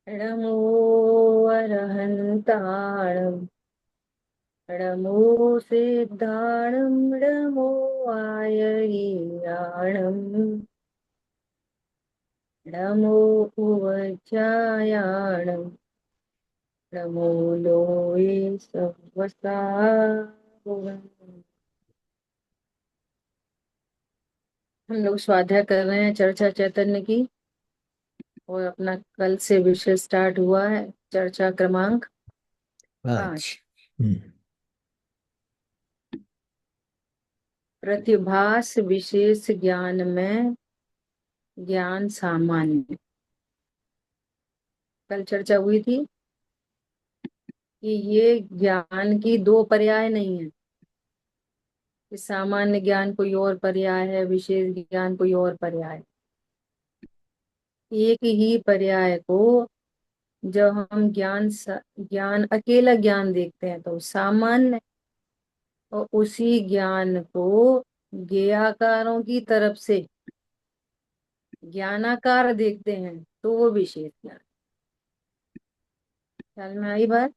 नमो अरहन्ताणं नमो सिद्धाणं नमो आयर्याणं नमो उवचायाणं नमो लोये सवसा। हम लोग स्वाध्याय कर रहे हैं चर्चा चैतन्य की। और अपना कल से विषय स्टार्ट हुआ है, चर्चा क्रमांक 5। 5। प्रतिभास विशेष ज्ञान में ज्ञान सामान्य। कल चर्चा हुई थी कि ये ज्ञान की दो पर्याय नहीं है, कि सामान्य ज्ञान कोई और पर्याय है, विशेष ज्ञान कोई और पर्याय है। एक ही पर्याय को जब हम ज्ञान अकेला ज्ञान देखते हैं तो सामान्य, और उसी ज्ञान को ज्ञेयाकारों की तरफ से ज्ञानाकार देखते हैं तो वो विशेष ज्ञान। ख्याल में आई बात?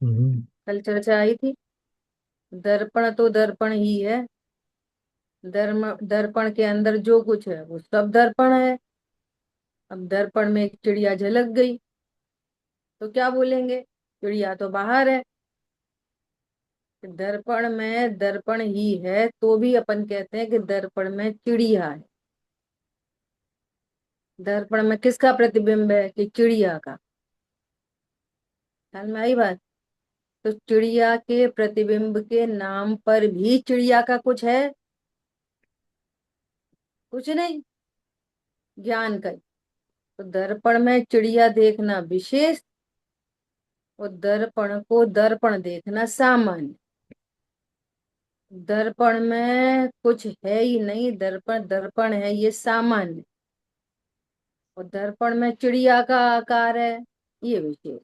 हम्म। कल चर्चा आई थी। दर्पण तो दर्पण ही है। दर्पण के अंदर जो कुछ है वो सब दर्पण है। अब दर्पण में एक चिड़िया झलक गई तो क्या बोलेंगे? चिड़िया तो बाहर है। दर्पण में दर्पण ही है तो भी अपन कहते हैं कि दर्पण में चिड़िया है। दर्पण में किसका प्रतिबिंब है? कि चिड़िया का। ख्याल में आई बात? तो चिड़िया के प्रतिबिंब के नाम पर भी चिड़िया का कुछ है? कुछ नहीं, ज्ञान का ही। तो दर्पण में चिड़िया देखना विशेष, और दर्पण को दर्पण देखना सामान्य। दर्पण में कुछ है ही नहीं, दर्पण दर्पण है, ये सामान्य। और दर्पण में चिड़िया का आकार है, ये विशेष।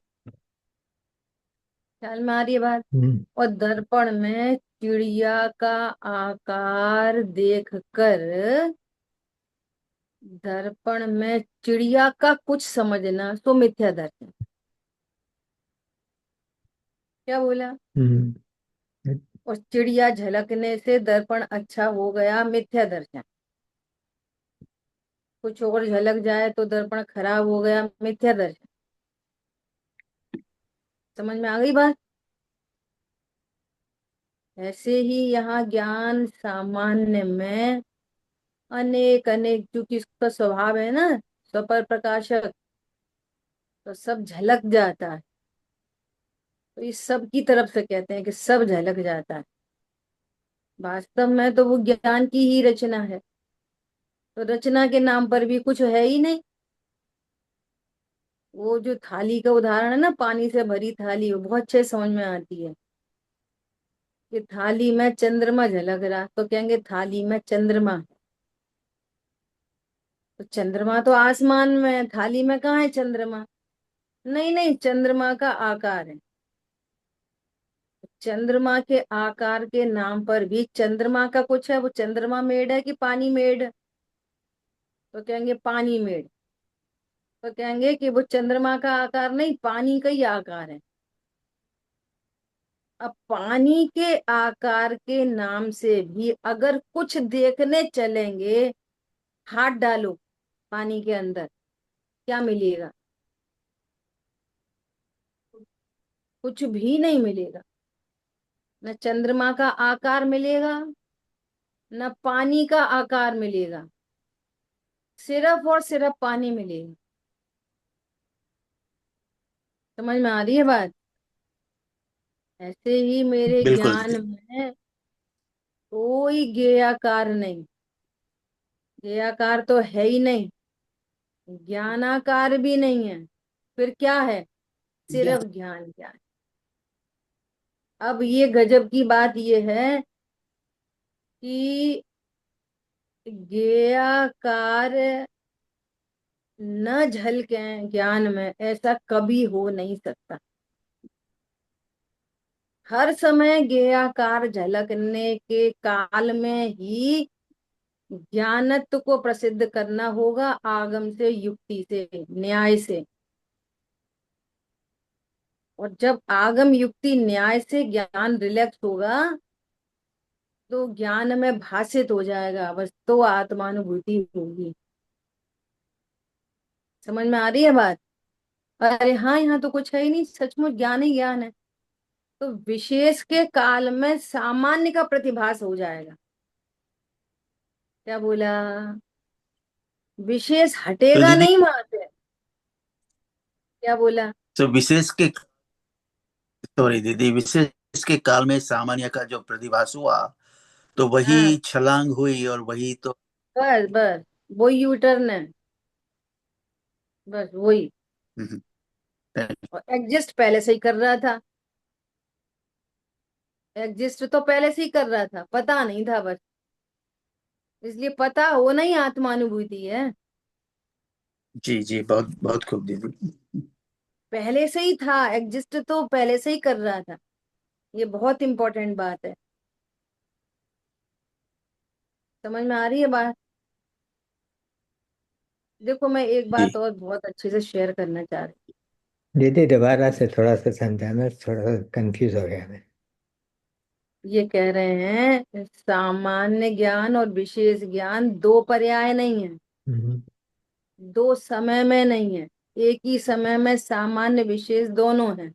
ख्याल में आ रही है बात? हम्म। और दर्पण में चिड़िया का आकार देखकर दर्पण में चिड़िया का कुछ समझना तो मिथ्या दर्शन। क्या बोला? हम्म। और चिड़िया झलकने से दर्पण अच्छा हो गया, मिथ्या दर्शन। कुछ और झलक जाए तो दर्पण खराब हो गया, मिथ्या दर्शन। समझ में आ गई बात? ऐसे ही यहाँ ज्ञान सामान्य में अनेक अनेक, क्योंकि इसका स्वभाव है ना स्वपर प्रकाशक, तो सब झलक जाता है। तो इस सब की तरफ से कहते हैं कि सब झलक जाता है। वास्तव में तो वो ज्ञान की ही रचना है। तो रचना के नाम पर भी कुछ है ही नहीं। वो जो थाली का उदाहरण है ना, पानी से भरी थाली, वो बहुत अच्छे समझ में आती है कि थाली में चंद्रमा झलक रहा तो कहेंगे थाली में चंद्रमा है। तो चंद्रमा तो आसमान में है, थाली में कहाँ है चंद्रमा? नहीं नहीं, चंद्रमा का आकार है। चंद्रमा के आकार के नाम पर भी चंद्रमा का कुछ है। वो चंद्रमा मेड है कि पानी मेड? तो कहेंगे पानी मेड। तो कहेंगे कि वो चंद्रमा का आकार नहीं, पानी का ही आकार है। अब पानी के आकार के नाम से भी अगर कुछ देखने चलेंगे, हाथ डालो पानी के अंदर, क्या मिलेगा? कुछ भी नहीं मिलेगा। न चंद्रमा का आकार मिलेगा, न पानी का आकार मिलेगा, सिर्फ और सिर्फ पानी मिलेगा। समझ में आ रही है बात? ऐसे ही मेरे बिल्कुल। ज्ञान में कोई ज्ञेयाकार नहीं। ज्ञेयाकार तो है ही नहीं, ज्ञानाकार भी नहीं है। फिर क्या है? ज्ञान। सिर्फ ज्ञान। ज्ञान। अब ये गजब की बात ये है कि ज्ञेयाकार न झलके ज्ञान में, ऐसा कभी हो नहीं सकता। हर समय ज्ञेयाकार झलकने के काल में ही ज्ञानत्व को प्रसिद्ध करना होगा, आगम से, युक्ति से, न्याय से। और जब आगम युक्ति न्याय से ज्ञान रिलैक्स होगा तो ज्ञान में भाषित हो जाएगा, बस तो आत्मानुभूति होगी। समझ में आ रही है बात? अरे हाँ, यहाँ तो कुछ है ही नहीं, सचमुच ज्ञान ही ज्ञान है। तो विशेष के काल में सामान्य का प्रतिभास हो जाएगा। क्या बोला? विशेष तो हटेगा दीदी, नहीं वहां से। क्या बोला? तो विशेष के, सॉरी दीदी, विशेष के काल में सामान्य का जो प्रतिभास हुआ, तो वही हाँ, छलांग हुई और वही तो। बस बस, वही यू टर्न है, बस वही। हम्म, और एग्जिस्ट पहले से ही कर रहा था, एग्जिस्ट तो पहले से ही कर रहा था, पता नहीं था बस। इसलिए पता होना ही आत्मानुभूति है। जी जी, बहुत बहुत खूब दीदी। पहले से ही था, एग्जिस्ट तो पहले से ही कर रहा था। ये बहुत इंपॉर्टेंट बात है। समझ में आ रही है बात? देखो, मैं एक जी बात और बहुत अच्छे से शेयर करना चाह रही दीदी दोबारा से थोड़ा सा समझाना, थोड़ा सा कंफ्यूज हो गया मैं। हूँ। ये कह रहे हैं सामान्य ज्ञान और विशेष ज्ञान दो पर्याय नहीं है, हम्म। दो समय में नहीं है। एक ही समय में सामान्य विशेष दोनों हैं।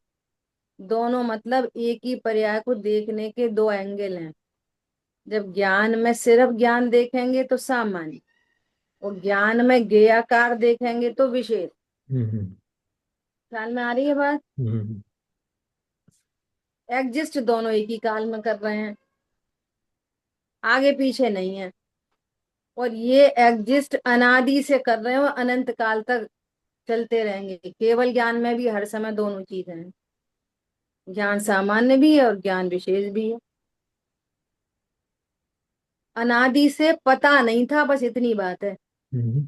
दोनों मतलब एक ही पर्याय को देखने के दो एंगल हैं। जब ज्ञान में सिर्फ ज्ञान देखेंगे तो सामान्य, और ज्ञान में ज्ञेयाकार देखेंगे तो विशेष। हम्म। ख्याल में आ रही है बात? हम्म। एग्जिस्ट दोनों एक ही काल में कर रहे हैं, आगे पीछे नहीं है। और ये एग्जिस्ट अनादि से कर रहे हो, अनंत काल तक चलते रहेंगे। केवल ज्ञान में भी हर समय दोनों चीजें हैं, ज्ञान सामान्य भी है और ज्ञान विशेष भी है। अनादि से पता नहीं था, बस इतनी बात है। हम्म।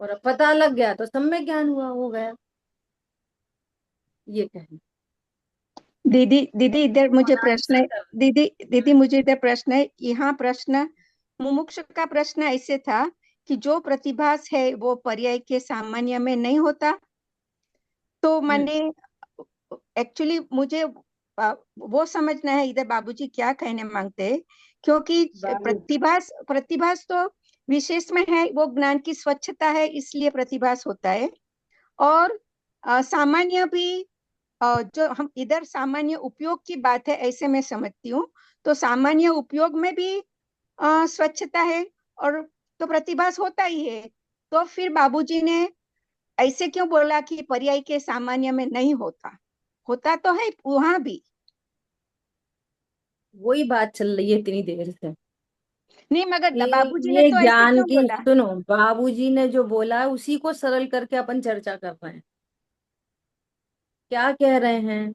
और अब पता लग गया तो सम्यक ज्ञान हुआ, हो गया। ये कहना। दीदी दीदी इधर मुझे प्रश्न आंसर है। कर। दीदी दीदी मुझे इधर प्रश्न है। यहाँ प्रश्न मुमुक्षु का प्रश्न ऐसे था कि जो प्रतिभास है वो पर्याय के सामान्य में नहीं होता। तो हम्म। मैंने एक्चुअली मुझे वो समझना है इधर बाबूजी क्या कहने मांगते हैं। क्योंकि बाबू। प्रतिभास प्रतिभास तो विशेष में है, वो ज्ञान की स्वच्छता है इसलिए प्रतिभास होता है। और सामान्य भी, जो हम इधर सामान्य उपयोग की बात है ऐसे मैं समझती हूँ। तो सामान्य उपयोग में भी स्वच्छता है, और तो प्रतिभास होता ही है। तो फिर बाबूजी ने ऐसे क्यों बोला कि पर्याय के सामान्य में नहीं होता? होता तो है वहां भी। वही बात चल रही है इतनी देर से नहीं, मगर कि बाबूजी ने ये तो ऐसे ज्ञान क्यों की, बोला? सुनो, बाबूजी ने जो बोला है उसी को सरल करके अपन चर्चा कर रहे हैं। क्या कह रहे हैं?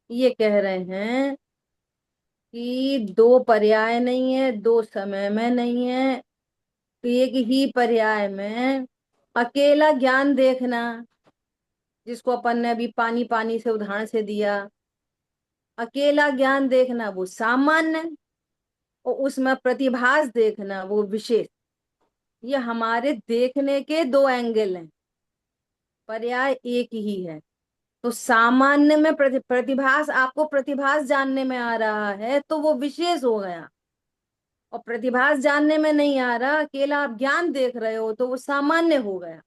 ये कह रहे हैं कि दो पर्याय नहीं है, दो समय में नहीं है। एक ही पर्याय में अकेला ज्ञान देखना, जिसको अपन ने अभी पानी पानी से उदाहरण से दिया, अकेला ज्ञान देखना वो सामान्य, और उसमें प्रतिभास देखना वो विशेष। ये हमारे देखने के दो एंगल हैं, पर्याय एक ही है। तो सामान्य में प्रतिभास, आपको प्रतिभास जानने में आ रहा है तो वो विशेष हो गया। और प्रतिभास जानने में नहीं आ रहा, अकेला आप ज्ञान देख रहे हो तो वो सामान्य हो गया।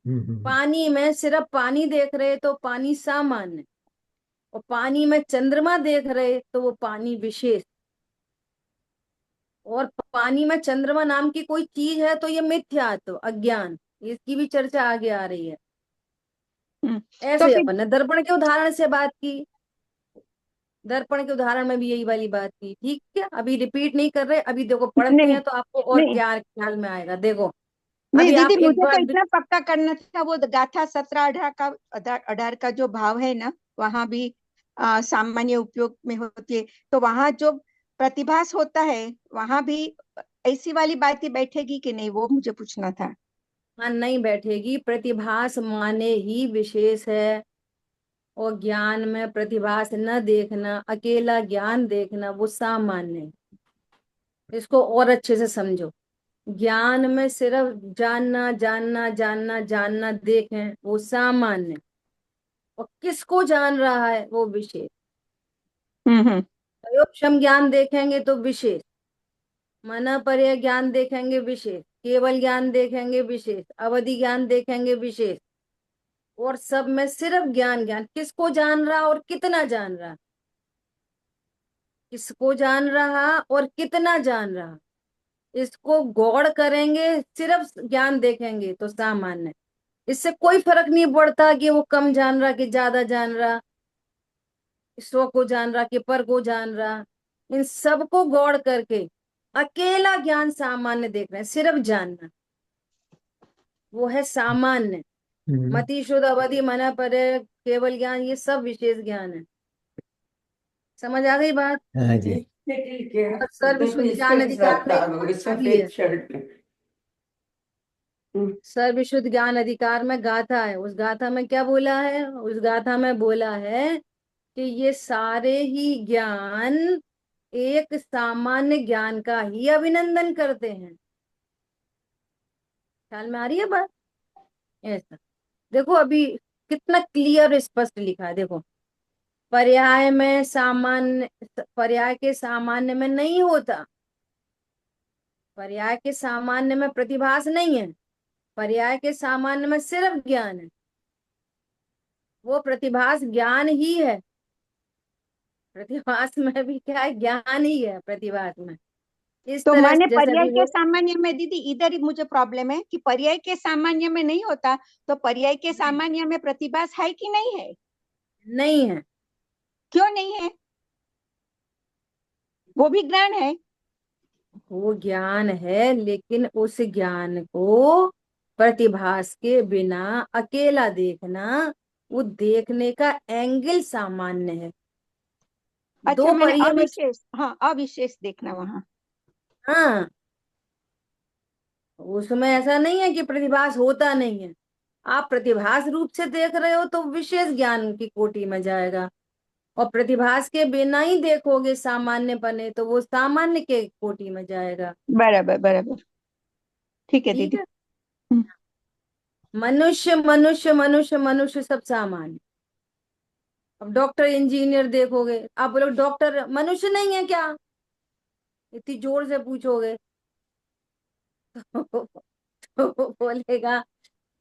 हम्म। पानी में सिर्फ पानी देख रहे तो पानी सामान्य, और पानी में चंद्रमा देख रहे तो वो पानी विशेष। और पानी में चंद्रमा नाम की कोई चीज है तो ये मिथ्या, तो अज्ञान। इसकी भी चर्चा आगे आ रही है। हम्म, तो ऐसे फिर अपन ने दर्पण के उदाहरण से बात की, दर्पण के उदाहरण में भी यही वाली बात की, ठीक है, अभी रिपीट नहीं कर रहे। अभी देखो पढ़ते नहीं हैं तो आपको और नहीं क्या ख्याल में आएगा, देखो। नहीं अभी दीदी, आप एक मुझे तो बार इतना पक्का करना था, वो गाथा 17-18 का, 18 का जो भाव है ना, वहां भी सामान्य उपयोग में होती है। तो वहां जो प्रतिभास होता है वहां भी ऐसी वाली बात ही बैठेगी कि नहीं, वो मुझे पूछना था। हाँ, नहीं बैठेगी। प्रतिभास माने ही विशेष है, और ज्ञान में प्रतिभास न देखना, अकेला ज्ञान देखना वो सामान्य है। इसको और अच्छे से समझो। ज्ञान में सिर्फ जानना जानना जानना जानना देखें वो सामान्य, और किसको जान रहा है वो विशेष। हम्म। अयोपम ज्ञान देखेंगे तो विशेष, मनःपर्य ज्ञान देखेंगे विशेष, केवल ज्ञान देखेंगे विशेष, अवधि ज्ञान देखेंगे विशेष। और सब में सिर्फ ज्ञान ज्ञान, किसको जान रहा और कितना जान रहा, किसको जान रहा और कितना जान रहा, इसको गौड़ करेंगे, सिर्फ ज्ञान देखेंगे तो सामान्य। इससे कोई फर्क नहीं पड़ता कि वो कम जान रहा कि ज्यादा जान रहा, स्व को जान रहा कि पर को जान रहा। इन सबको गौड़ करके अकेला ज्ञान सामान्य देख रहे हैं, सिर्फ जानना, वो है सामान्य। हम्म। मति शुद्ध अवधि मना पर केवल ज्ञान, ये सब विशेष ज्ञान है। समझ आ गई बात। हाँ जी। ठीक है। और सर्व देखो शुद्ध इसके ज्ञान भी अधिकार साथ में दाग हो गए आ गई है। सफेद शर्ट में। सर्व शुद्ध ज्ञान अधिकार में गाथा है, उस गाथा में क्या बोला है, उस गाथा में बोला है कि ये सारे ही ज्ञान एक सामान्य ज्ञान का ही अभिनंदन करते हैं। ख्याल में आ रही है बात। ऐसा देखो अभी कितना क्लियर और स्पष्ट लिखा है, देखो पर्याय में सामान्य, पर्याय के सामान्य में नहीं होता, पर्याय के सामान्य में प्रतिभास नहीं है, पर्याय के सामान्य में सिर्फ ज्ञान है, वो प्रतिभास ज्ञान ही है। प्रतिभास में भी क्या है, ज्ञान ही है प्रतिभास में। इस तो तरह माने जैसे पर्याय अभी के वो, सामान्य में दीदी इधर ही मुझे प्रॉब्लम है कि पर्याय के सामान्य में नहीं होता, तो पर्याय के सामान्य में प्रतिभास है कि नहीं है? नहीं है, क्यों नहीं है? वो भी ज्ञान है। वो ज्ञान है लेकिन उस ज्ञान को प्रतिभास के बिना अकेला देखना, वो देखने का एंगल सामान्य है। अच्छा, दो मैंने परियों में, अविशेष, हाँ अविशेष देखना वहां। हाँ उसमें ऐसा नहीं है कि प्रतिभास होता नहीं है। आप प्रतिभास रूप से देख रहे हो तो विशेष ज्ञान की कोटि में जाएगा, और प्रतिभास के बिना ही देखोगे सामान्य बने तो वो सामान्य के कोटि में जाएगा। बराबर बराबर। ठीक है ठीक दीदी। है। हम्म। मनुष्य मनुष्य मनुष्य मनुष्य सब सामान्य। अब डॉक्टर इंजीनियर देखोगे, आप बोलो डॉक्टर मनुष्य नहीं है क्या, इतनी जोर से पूछोगे तो बोलेगा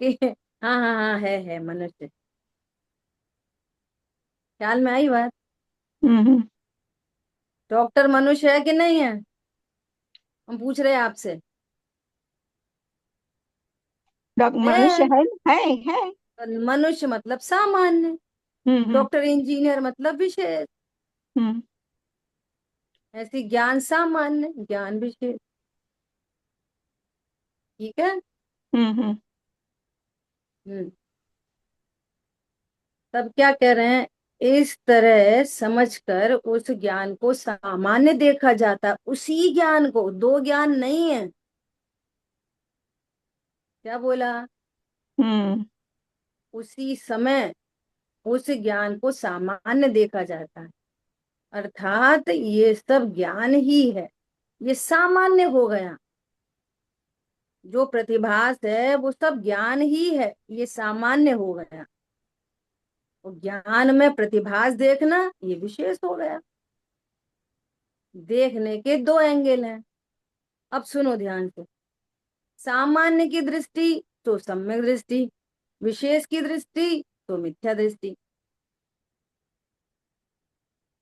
कि हाँ हाँ हाँ है मनुष्य। ख्याल में आई बात। हम्म। डॉक्टर मनुष्य है कि नहीं है, हम पूछ रहे हैं आपसे। मनुष्य है, है। तो मनुष्य मतलब सामान्य, हम्म। डॉक्टर इंजीनियर मतलब विशेष। हम्म। ऐसी ज्ञान सामान्य, ज्ञान विशेष। ठीक है। हम्म। हम्म। तब क्या कह रहे हैं, इस तरह समझकर उस ज्ञान को सामान्य देखा जाता है, उसी ज्ञान को, दो ज्ञान नहीं है। क्या बोला, हम्म। उसी समय उस ज्ञान को सामान्य देखा जाता है, अर्थात ये सब ज्ञान ही है, ये सामान्य हो गया। जो प्रतिभास है वो सब ज्ञान ही है, ये सामान्य हो गया। और ज्ञान में प्रतिभास देखना ये विशेष हो गया। देखने के दो एंगल हैं। अब सुनो ध्यान से, सामान्य की दृष्टि तो सम्यक दृष्टि, विशेष की दृष्टि तो मिथ्या दृष्टि।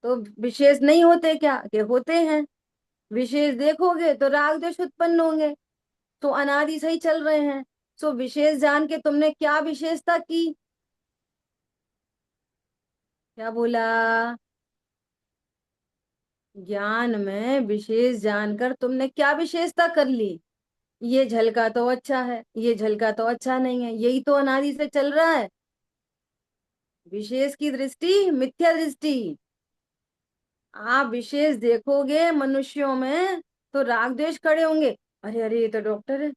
तो विशेष नहीं होते क्या, के होते हैं। विशेष देखोगे तो राग द्वेष उत्पन्न होंगे, तो अनादि से ही चल रहे हैं। सो विशेष जान के तुमने क्या विशेषता की, क्या बोला, ज्ञान में विशेष जानकर तुमने क्या विशेषता कर ली, ये झलका तो अच्छा है, ये झलका तो अच्छा नहीं है, यही तो अनादि से चल रहा है। विशेष की दृष्टि मिथ्या दृष्टि। आप विशेष देखोगे मनुष्यों में तो राग द्वेष खड़े होंगे, अरे अरे ये तो डॉक्टर है,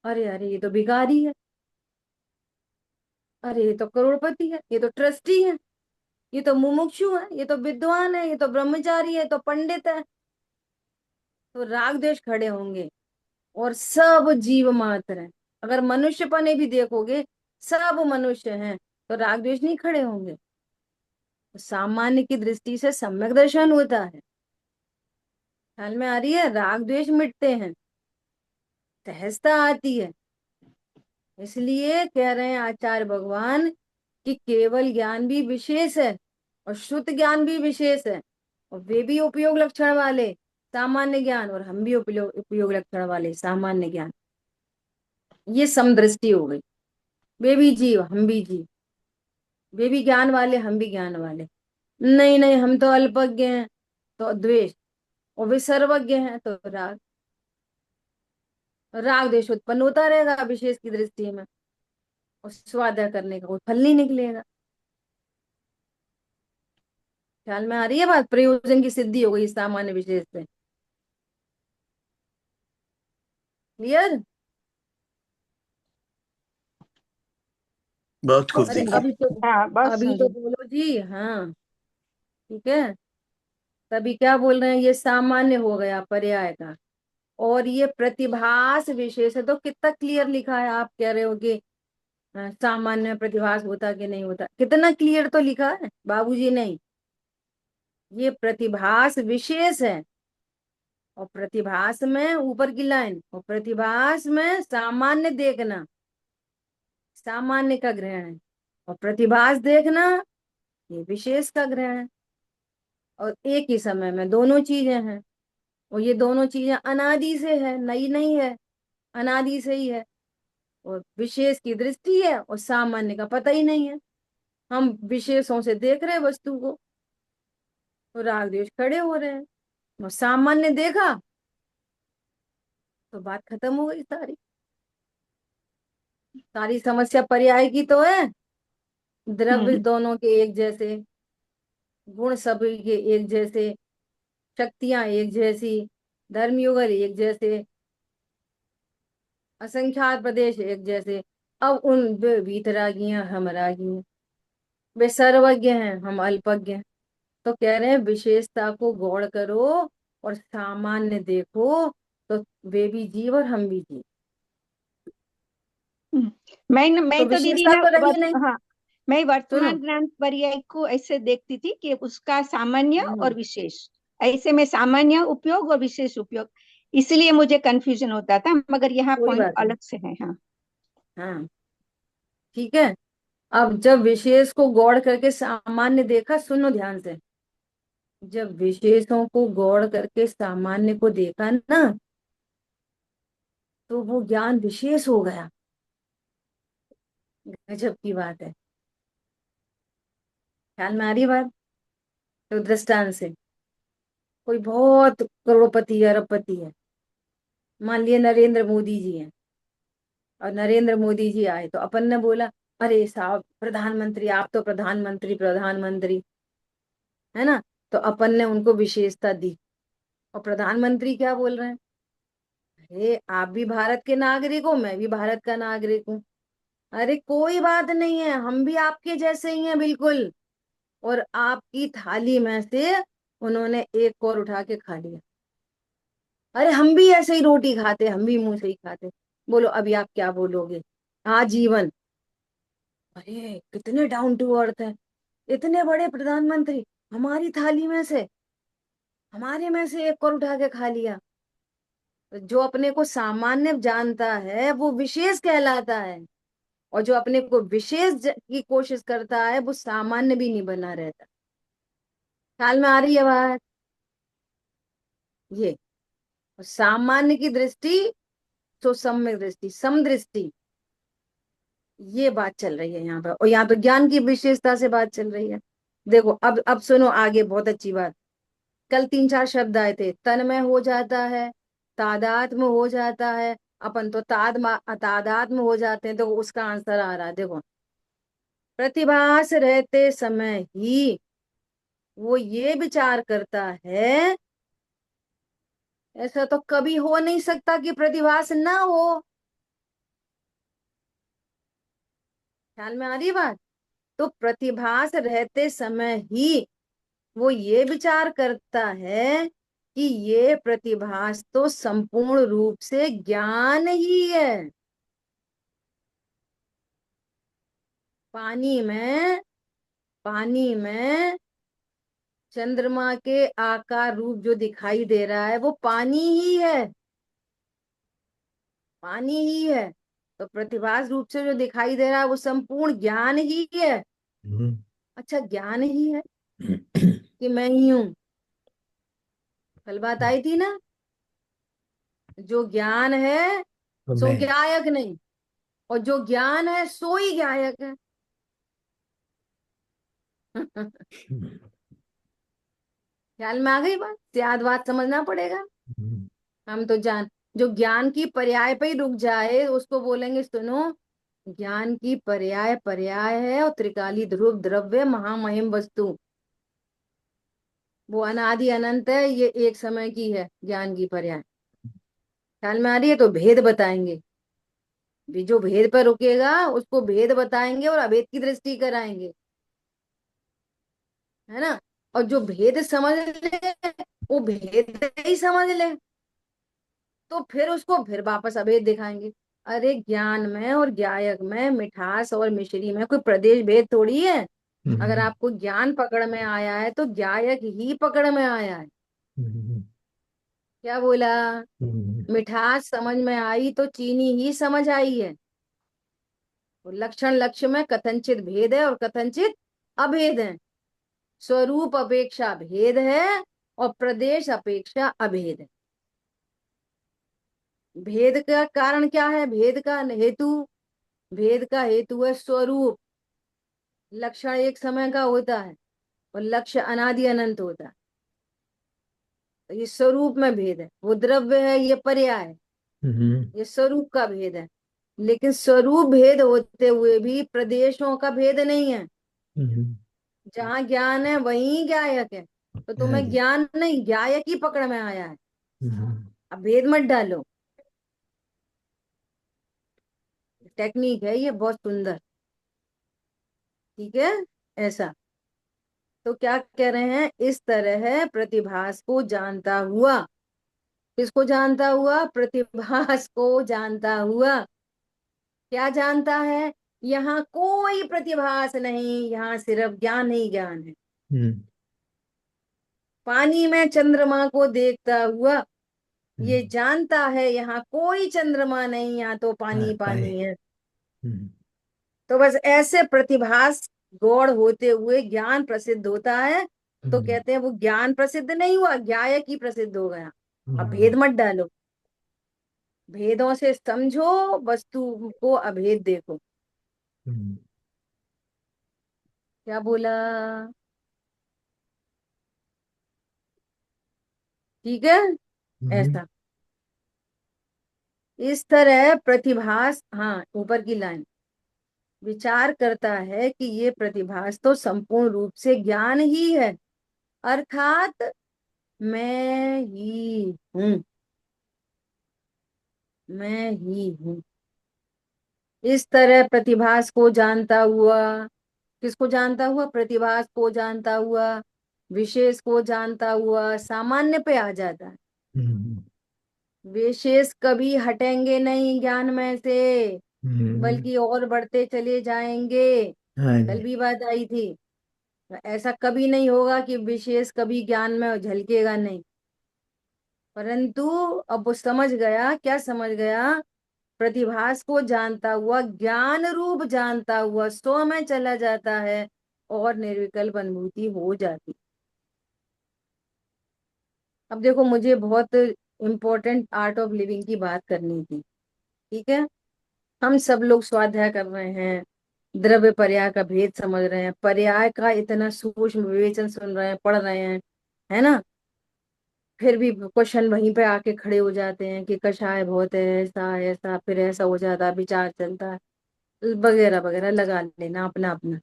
अरे अरे ये तो भिखारी है, अरे ये तो करोड़पति है, ये तो ट्रस्टी है, ये तो मुमुक्षु है, ये तो विद्वान है, ये तो ब्रह्मचारी है, ये तो पंडित है। तो राग द्वेष खड़े होंगे। और सब जीव मात्र हैं, अगर मनुष्यपने भी देखोगे सब मनुष्य हैं, तो राग द्वेष नहीं खड़े होंगे। तो सामान्य की दृष्टि से सम्यक दर्शन होता है। ख्याल में आ रही है? राग द्वेष मिटते हैं, सहजता आती है। इसलिए कह रहे हैं आचार्य भगवान कि केवल ज्ञान भी विशेष है और शुद्ध ज्ञान भी विशेष है, और वे भी उपयोग लक्षण वाले सामान्य ज्ञान, और हम भी उपयोग लक्षण वाले सामान्य ज्ञान। ये समदृष्टि हो गई। वे भी जीव, हम भी जीव। वे भी ज्ञान वाले, हम भी ज्ञान वाले। नहीं नहीं, हम तो अल्पज्ञ हैं तो द्वेष, और वे सर्वज्ञ हैं तो राग। राग द्वेष उत्पन्न होता रहेगा विशेष की दृष्टि में, और स्वाध्याय करने का कोई फल नहीं निकलेगा। ख्याल में आ रही है बात? प्रयोजन की सिद्धि हो गई सामान्य विशेष से। क्लियर? बहुत खूब अरे देखिए। हाँ, बहुत अभी तो सुंदर। बोलो जी। हाँ, ठीक है। तभी क्या बोल रहे हैं, ये सामान्य हो गया पर्याय का, और ये प्रतिभास विशेष है। तो कितना क्लियर लिखा है? आप कह रहे हो कि सामान्य प्रतिभास होता कि नहीं होता, कितना क्लियर तो लिखा है बाबूजी। नहीं, ये प्रतिभास विशेष है, और प्रतिभास में ऊपर की लाइन, और प्रतिभास में सामान्य देखना, सामान्य का ग्रहण है, और प्रतिभास देखना ये विशेष का ग्रहण है। और एक ही समय में दोनों चीजें हैं, और ये दोनों चीजें अनादि से है, नई नहीं है, अनादि से ही है। और विशेष की दृष्टि है और सामान्य का पता ही नहीं है। हम विशेषों से देख रहे वस्तु को, तो राग द्वेष खड़े हो रहे हैं। और सामान्य देखा तो बात खत्म हो गई सारी। सारी समस्या पर्याय की तो है। द्रव्य हम्म दोनों के एक जैसे, गुण सभी के एक जैसे, शक्तियां एक जैसी, धर्मयुगल एक जैसे, असंख्यात प्रदेश एक जैसे। अब उन वे वीतरागी हैं, हम रागी हैं। वे सर्वज्ञ हैं, हम अल्पज्ञ हैं। तो कह रहे हैं विशेषता को गौण करो और सामान्य देखो, तो वे भी जीव और हम भी जीव। हम्म। तो मैं तो दीदी विशेषता ना तो रही नहीं। हाँ, मैं सुनो। वर्तमान ज्ञान पर्याय को ऐसे देखती थी कि उसका सामान्य और हम्म, विशेष, ऐसे में सामान्य उपयोग और विशेष उपयोग, इसलिए मुझे कंफ्यूजन होता था, मगर यहाँ कोई पॉइंट बात नहीं। अलग से है। हाँ। हाँ, ठीक है। अब जब विशेष को गौड़ करके सामान्य देखा, सुनो ध्यान से। जब विशेषों को गौड़ करके सामान्य को देखा ना, तो वो ज्ञान विशेष हो गया। गजब की बात है। ख्याल में आ रही बात? तो दृष्टांत से, कोई बहुत करोड़पति अरबपति है, मान लिया नरेंद्र मोदी जी हैं, और नरेंद्र मोदी जी आए तो अपन ने बोला, अरे साहब प्रधानमंत्री, आप तो प्रधानमंत्री प्रधानमंत्री, है ना? तो अपन ने उनको विशेषता दी, और प्रधानमंत्री क्या बोल रहे हैं, अरे आप भी भारत के नागरिक हो, मैं भी भारत का नागरिक हूँ। अरे कोई बात नहीं है, हम भी आपके जैसे ही हैं बिल्कुल। और आपकी थाली में से उन्होंने एक और उठा के खा लिया। अरे हम भी ऐसे ही रोटी खाते, हम भी मुंह से ही खाते। बोलो अभी आप क्या बोलोगे? आजीवन। अरे कितने डाउन टू अर्थ है, इतने बड़े प्रधानमंत्री, हमारी थाली में से, हमारे में से एक और उठा के खा लिया। तो जो अपने को सामान्य जानता है वो विशेष कहलाता है, और जो अपने को विशेष की कोशिश करता है वो सामान्य भी नहीं बना रहता। ख्याल में आ रही है बात? ये सामान्य की दृष्टि, तो सम्यक दृष्टि, समदृष्टि, ये बात चल रही है यहाँ पर। और यहाँ तो ज्ञान की विशेषता से बात चल रही है। देखो अब सुनो आगे, बहुत अच्छी बात। कल तीन चार शब्द आए थे, तन्मय हो जाता है, तादात्म्य हो जाता है। अपन तो तादात्म्य हो जाते हैं। तो उसका आंसर आ रहा है, देखो। प्रतिभास रहते समय ही वो ये विचार करता है, ऐसा तो कभी हो नहीं सकता कि प्रतिभास ना हो। ख्याल में आ रही बात? तो प्रतिभास रहते समय ही वो ये विचार करता है कि ये प्रतिभास तो संपूर्ण रूप से ज्ञान ही है। पानी में, पानी में चंद्रमा के आकार रूप जो दिखाई दे रहा है वो पानी ही है, पानी ही है। तो प्रतिभास रूप से जो दिखाई दे रहा है वो संपूर्ण ज्ञान ही है। हम्म, अच्छा, ज्ञान ही है कि मैं ही हूं। कल बात आई थी ना, जो ज्ञान है तो सो मैं। ज्ञायक नहीं, और जो ज्ञान है सो ही ज्ञायक है। ख्याल में आ गई बात? याद बात समझना पड़ेगा। हम तो जान, जो ज्ञान की पर्याय पे ही रुक जाए उसको बोलेंगे सुनो, ज्ञान की पर्याय पर्याय है, और त्रिकाली ध्रुव द्रव्य महामहिम वस्तु, वो अनादि अनंत है, ये एक समय की है ज्ञान की पर्याय। ख्याल में आ रही है? तो भेद बताएंगे भी, जो भेद पर रुकेगा उसको भेद बताएंगे और अभेद की दृष्टि कराएंगे, है ना। और जो भेद समझ ले वो भेद ही समझ ले, तो फिर उसको फिर वापस अभेद दिखाएंगे। अरे ज्ञान में और ज्ञायक में, मिठास और मिश्री में कोई प्रदेश भेद थोड़ी है। अगर आपको ज्ञान पकड़ में आया है तो ज्ञायक ही पकड़ में आया है। क्या बोला? मिठास समझ में आई तो चीनी ही समझ आई है। तो लक्षण लक्ष्य में कथनचित भेद है और कथनचित अभेद है। स्वरूप अपेक्षा भेद है और प्रदेश अपेक्षा अभेद है। भेद का कारण क्या है? भेद का हेतु, भेद का हेतु है स्वरूप। लक्षण एक समय का होता है और लक्ष्य अनादि अनंत होता है। तो ये स्वरूप में भेद है, वो द्रव्य है, ये पर्याय है, ये स्वरूप का भेद है। लेकिन स्वरूप भेद होते हुए भी प्रदेशों का भेद नहीं है। जहाँ ज्ञान है वहीं ज्ञायक है। तो हाँ तुम्हें जी। ज्ञान नहीं, ज्ञायक ही पकड़ में आया है। अब भेद मत डालो। टेक्निक है ये बहुत सुंदर। ठीक है, ऐसा। तो क्या कह रहे हैं? इस तरह प्रतिभास को जानता हुआ, किसको जानता हुआ? प्रतिभास को जानता हुआ। क्या जानता है? यहाँ कोई प्रतिभास नहीं, यहाँ सिर्फ ज्ञान ही ज्ञान है। पानी में चंद्रमा को देखता हुआ ये जानता है यहाँ कोई चंद्रमा नहीं, यहाँ तो हाँ, पानी पानी। पानी है। तो बस ऐसे प्रतिभास गौड़ होते हुए ज्ञान प्रसिद्ध होता है। तो कहते हैं वो ज्ञान प्रसिद्ध नहीं हुआ, ज्ञायक ही प्रसिद्ध हो गया। अब भेद मत डालो, भेदों से समझो, वस्तु को अभेद देखो। क्या बोला? ठीक है, ऐसा। इस तरह प्रतिभास, हाँ ऊपर की लाइन, विचार करता है कि ये प्रतिभास तो संपूर्ण रूप से ज्ञान ही है, अर्थात मैं ही हूँ, मैं ही हूँ। इस तरह प्रतिभास को जानता हुआ, किसको जानता हुआ? प्रतिभास को जानता हुआ, विशेष को जानता हुआ सामान्य पे आ जाता है। विशेष कभी हटेंगे नहीं ज्ञान में से, बल्कि और बढ़ते चले जाएंगे। हाँ कल जी। भी बात आई थी। तो ऐसा कभी नहीं होगा कि विशेष कभी ज्ञान में झलकेगा नहीं। परंतु अब वो समझ गया, क्या समझ गया? प्रतिभास को जानता हुआ, ज्ञान रूप जानता हुआ स्व में चला जाता है और निर्विकल्प अनुभूति हो जाती। अब देखो, मुझे बहुत इम्पोर्टेंट आर्ट ऑफ लिविंग की बात करनी थी। ठीक है, हम सब लोग स्वाध्याय कर रहे हैं, द्रव्य पर्याय का भेद समझ रहे हैं, पर्याय का इतना सूक्ष्म विवेचन सुन रहे हैं, पढ़ रहे हैं, है ना। फिर भी क्वेश्चन वहीं पे आके खड़े हो जाते हैं कि कषाय बहुत है, ऐसा ऐसा, फिर ऐसा हो जाता है, विचार चलता है, वगैरह वगैरह, लगा लेना अपना अपना।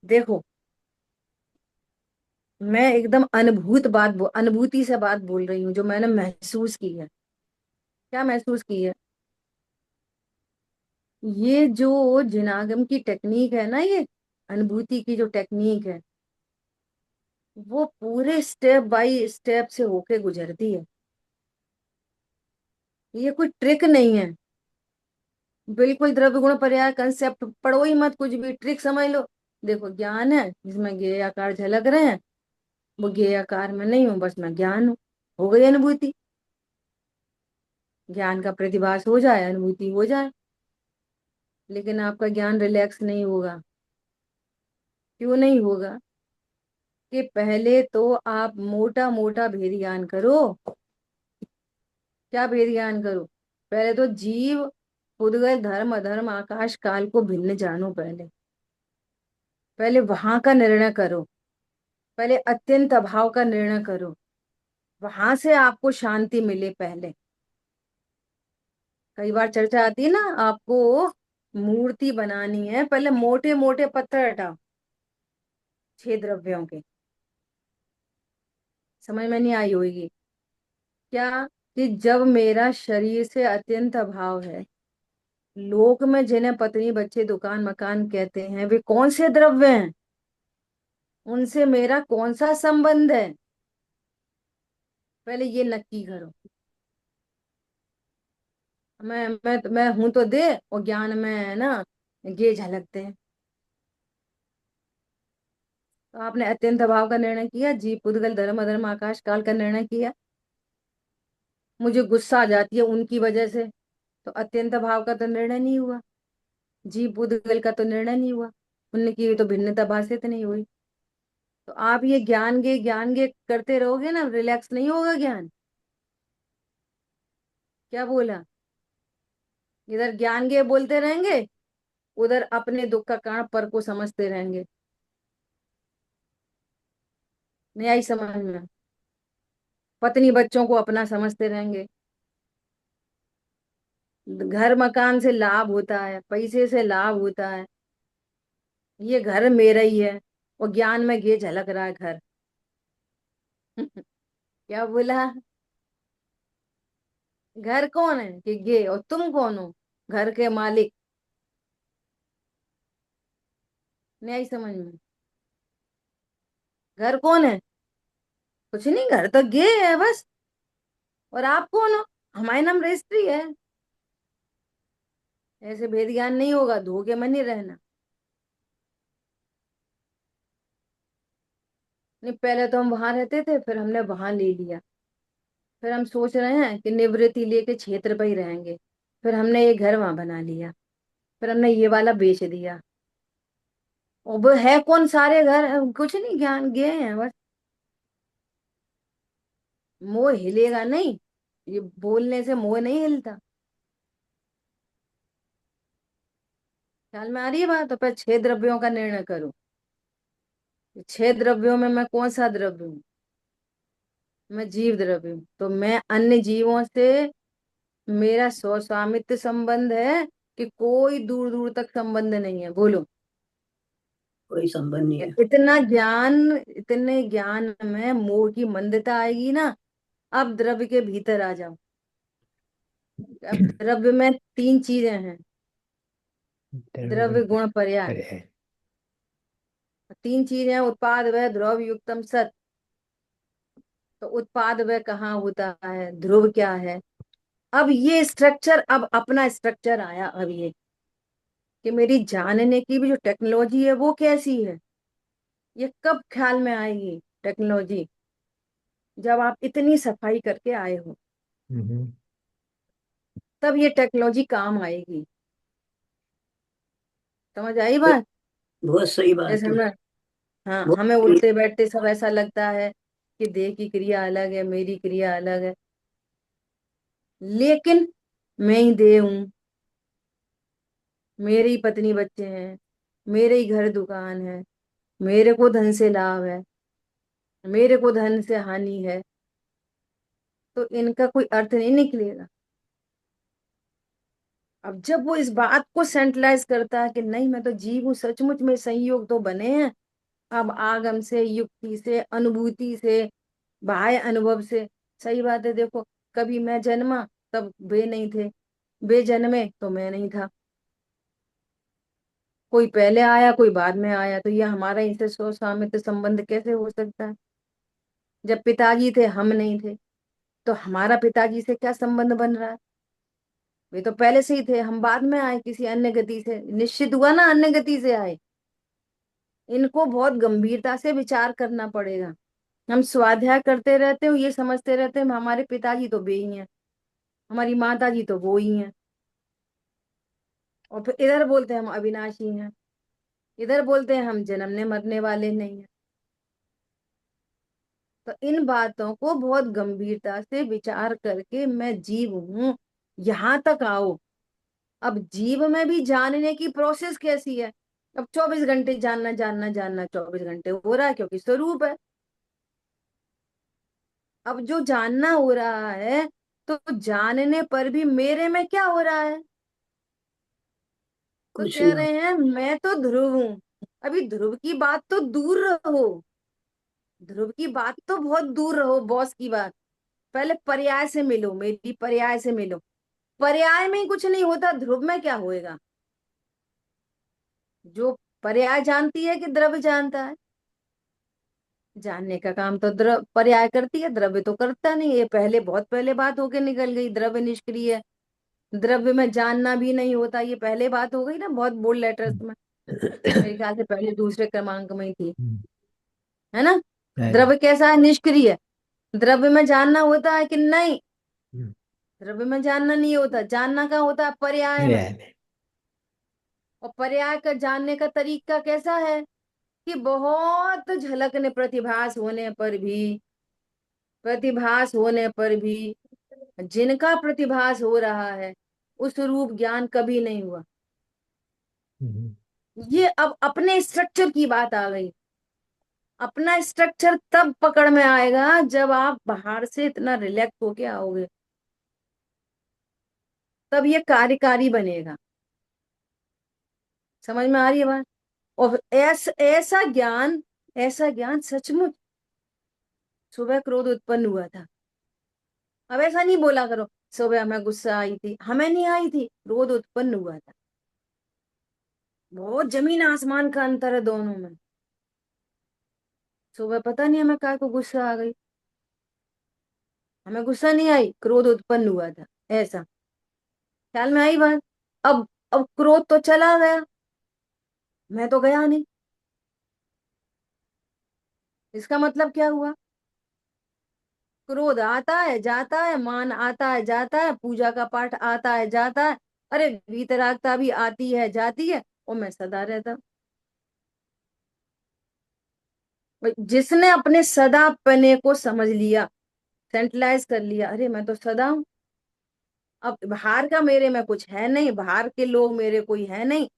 देखो, मैं एकदम अनुभूति से बात बोल रही हूँ, जो मैंने महसूस की है। क्या महसूस की है? ये जो जिनागम की टेक्निक है ना, ये अनुभूति की जो टेक्निक है, वो पूरे स्टेप बाय स्टेप से होके गुजरती है। ये कोई ट्रिक नहीं है। बिल्कुल द्रव्य गुण पर्याय कंसेप्ट पढ़ो ही मत, कुछ भी ट्रिक समझ लो। देखो ज्ञान है जिसमें ज्ञेय आकार झलक रहे हैं, वो ज्ञेय आकार में नहीं हूँ, बस मैं ज्ञान हूँ। हो गई अनुभूति। ज्ञान का प्रतिभास हो जाए, अनुभूति हो जाए। लेकिन आपका ज्ञान रिलैक्स नहीं होगा। क्यों नहीं होगा? कि पहले तो आप मोटा मोटा भेद ज्ञान करो। क्या भेद ज्ञान करो? पहले तो जीव, उद्गल, धर्म, अधर्म, आकाश काल को भिन्न जानो। पहले पहले वहां का निर्णय करो। पहले अत्यंत अभाव का निर्णय करो। वहां से आपको शांति मिले। पहले कई बार चर्चा आती है ना, आपको मूर्ति बनानी है, पहले मोटे मोटे पत्थर हटाओ 6 द्रव्यों के। समझ में नहीं आई होगी क्या? कि जब मेरा शरीर से अत्यंत अभाव है, लोक में जिन्हें पत्नी बच्चे दुकान मकान कहते हैं, वे कौन से द्रव्य हैं? उनसे मेरा कौन सा संबंध है? पहले ये नक्की करो। मैं हूं तो दे, और ज्ञान में है ना ये झलकते हैं। तो आपने अत्यंत अभाव का निर्णय किया, जीव, पुद्गल, धर्म, अधर्म, आकाश काल का निर्णय किया। मुझे गुस्सा आ जाती है उनकी वजह से, तो अत्यंत अभाव का तो निर्णय नहीं हुआ, जीव पुद्गल का तो निर्णय नहीं हुआ, उनकी तो भिन्नता भाषित नहीं हुई। तो आप ये ज्ञान गे करते रहोगे ना, रिलैक्स नहीं होगा ज्ञान। क्या बोला? इधर ज्ञान गे बोलते रहेंगे, उधर अपने दुख का कारण पर को समझते रहेंगे। नहीं आई समझ में? पत्नी बच्चों को अपना समझते रहेंगे। घर मकान से लाभ होता है, पैसे से लाभ होता है, ये घर मेरा ही है, और ज्ञान में ये झलक रहा है घर। क्या बोला? घर कौन है कि ये, और तुम कौन हो? घर के मालिक। नहीं आई समझ में? घर कौन है? कुछ नहीं, घर तो ये है बस। और आप कौन हो? हमारे नाम रजिस्ट्री है। ऐसे भेद ज्ञान नहीं होगा, धोखे में नहीं रहना। नहीं, पहले तो हम वहां रहते थे, फिर हमने वहां ले लिया। फिर हम सोच रहे हैं कि निवृत्ति लेके क्षेत्र पे ही रहेंगे। फिर हमने ये घर वहां बना लिया। फिर हमने ये वाला बेच दिया। और वो है कौन? सारे घर कुछ नहीं, ज्ञान गए हैं बस। मोह हिलेगा नहीं, ये बोलने से मोह नहीं हिलता। ख्याल में आ रही है बात? तो फिर 6 द्रव्यों का निर्णय करो। 6 द्रव्यों में मैं कौन सा द्रव्य हूँ? मैं जीव द्रव्य हूँ। तो मैं अन्य जीवों से मेरा स्वस्वामित्व संबंध है कि कोई दूर दूर तक संबंध नहीं है? बोलो। कोई संबंध नहीं है। इतना ज्ञान, इतने ज्ञान में मोह की मंदता आएगी ना। अब द्रव्य के भीतर आ जाओ। अब द्रव्य में 3 चीजें हैं, द्रव्य गुण पर्याय। पर्याय। 3 चीजें हैं, उत्पाद वह ध्रुव युक्तम सत। तो उत्पाद वह कहाँ होता है, ध्रुव क्या है? अब ये स्ट्रक्चर, अब अपना स्ट्रक्चर आया। अब ये कि मेरी जानने की भी जो टेक्नोलॉजी है वो कैसी है, ये कब ख्याल में आएगी टेक्नोलॉजी? जब आप इतनी सफाई करके आए हो, हम्म। तब ये टेक्नोलॉजी काम आएगी। समझ आई बात? बहुत सही बात जैसे है। हमें, हाँ, बहुत हमें सही। उठते बैठते सब ऐसा लगता है कि देह की क्रिया अलग है, मेरी क्रिया अलग है। लेकिन मैं ही देह हूँ, मेरी ही पत्नी बच्चे हैं, मेरे ही घर दुकान है, मेरे को धन से लाभ है, मेरे को धन से हानि है। तो इनका कोई अर्थ नहीं निकलेगा। अब जब वो इस बात को सेंट्रलाइज करता है कि नहीं, मैं तो जीव हूँ, सचमुच में संयोग तो बने हैं। अब आगम से, युक्ति से, अनुभूति से, बाह्य अनुभव से। सही बात है। देखो, कभी मैं जन्मा तब वे नहीं थे, वे जन्मे तो मैं नहीं था। कोई पहले आया, कोई बाद में आया, तो ये हमारा इनसे स्व स्वामित्व संबंध कैसे हो सकता है? जब पिताजी थे हम नहीं थे, तो हमारा पिताजी से क्या संबंध बन रहा है? वे तो पहले से ही थे, हम बाद में आए किसी अन्य गति से, निश्चित हुआ ना अन्य गति से आए। इनको बहुत गंभीरता से विचार करना पड़ेगा। हम स्वाध्याय करते रहते हो, ये समझते रहते हैं हमारे पिताजी तो वे ही हैं, हमारी माता जी तो वो ही हैं, और फिर इधर बोलते हैं हम अविनाशी हैं, इधर बोलते हैं हम जन्मने मरने वाले नहीं हैं। तो इन बातों को बहुत गंभीरता से विचार करके मैं जीव हूं, यहां तक आओ। अब जीव में भी जानने की प्रोसेस कैसी है? अब 24 घंटे जानना जानना जानना 24 घंटे हो रहा है, क्योंकि स्वरूप है। अब जो जानना हो रहा है, तो जानने पर भी मेरे में क्या हो रहा है? तो कुछ कह ना। रहे हैं मैं तो ध्रुव हूं। अभी ध्रुव की बात तो दूर रहो, ध्रुव की बात तो बहुत दूर रहो, बॉस की बात। पहले पर्याय से मिलो, मेरी पर्याय से मिलो। पर्याय में ही कुछ नहीं होता, ध्रुव में क्या होएगा? जो पर्याय जानती है कि द्रव्य जानता है? जानने का काम तो द्रव पर्याय करती है, द्रव्य तो करता नहीं। ये पहले बहुत पहले बात होके निकल गई, द्रव्य निष्क्रिय है, द्रव्य में जानना भी नहीं होता, ये पहले बात हो गई ना बहुत बोल्ड लेटर्स में। मेरे ख्याल से पहले दूसरे क्रमांक में ही थी, है ना? अरे, द्रव्य कैसा है? निष्क्रिय। द्रव्य में जानना होता है कि नहीं? हम्म, द्रव्य में जानना नहीं होता, जानना का होता है पर्याय अरे में। यार, और पर्याय का जानने का तरीका कैसा है? कि बहुत झलकने प्रतिभास होने पर भी जिनका प्रतिभास हो रहा है, उस रूप ज्ञान कभी नहीं हुआ। हम्म, ये अब अपने स्ट्रक्चर की बात आ गई। अपना स्ट्रक्चर तब पकड़ में आएगा जब आप बाहर से इतना रिलैक्स होके आओगे, तब ये कार्यकारी बनेगा। समझ में आ रही है बात? और ऐसा ज्ञान सचमुच, सुबह क्रोध उत्पन्न हुआ था। अब ऐसा नहीं बोला करो सुबह हमें गुस्सा आई थी, हमें नहीं आई थी, क्रोध उत्पन्न हुआ था। बहुत जमीन आसमान का अंतर है दोनों में। सुबह पता नहीं हमें काय को गुस्सा आ गई, हमें गुस्सा नहीं आई, क्रोध उत्पन्न हुआ था। ऐसा ख्याल में आई बात? अब क्रोध तो चला गया, मैं तो गया नहीं। इसका मतलब क्या हुआ? क्रोध आता है जाता है, मान आता है जाता है, पूजा का पाठ आता है जाता है, अरे वीतरागता भी आती है जाती है, और मैं सदा रहता हूं। जिसने अपने सदापने को समझ लिया, सेंट्रलाइज कर लिया, अरे मैं तो सदा हूं। अब बाहर का मेरे में कुछ है नहीं, बाहर के लोग मेरे कोई है नहीं,